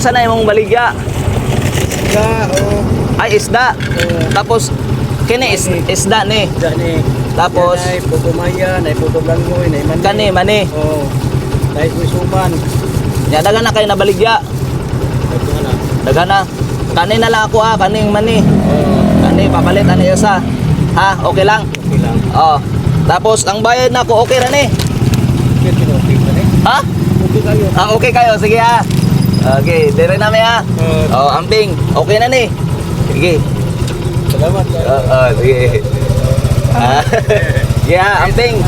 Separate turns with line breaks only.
unsa na imong baligya?
Ka,
Ay isda. Tapos kini isda ni.
Dani.
Tapos
ay puto maya, ay puto langgoy, ay mani.
kani mani.
Oh. Dahil ko suman.
Ya daghan na kay nabaligya.
Ito na.
Daghan na. Kani na lang ako kaning mani.
Oh.
Kani papalit ani isa. Ha, okay lang.
Okay lang.
Oh. Tapos ang bayad nako okay ra ni.
Okay ka eh.
Ha?
Okay kayo.
Okay kayo, sige ha. Okay, dire na mi ha. Amping, okay na ni. Sige.
Salamat.
Sige. Sige ha, amping.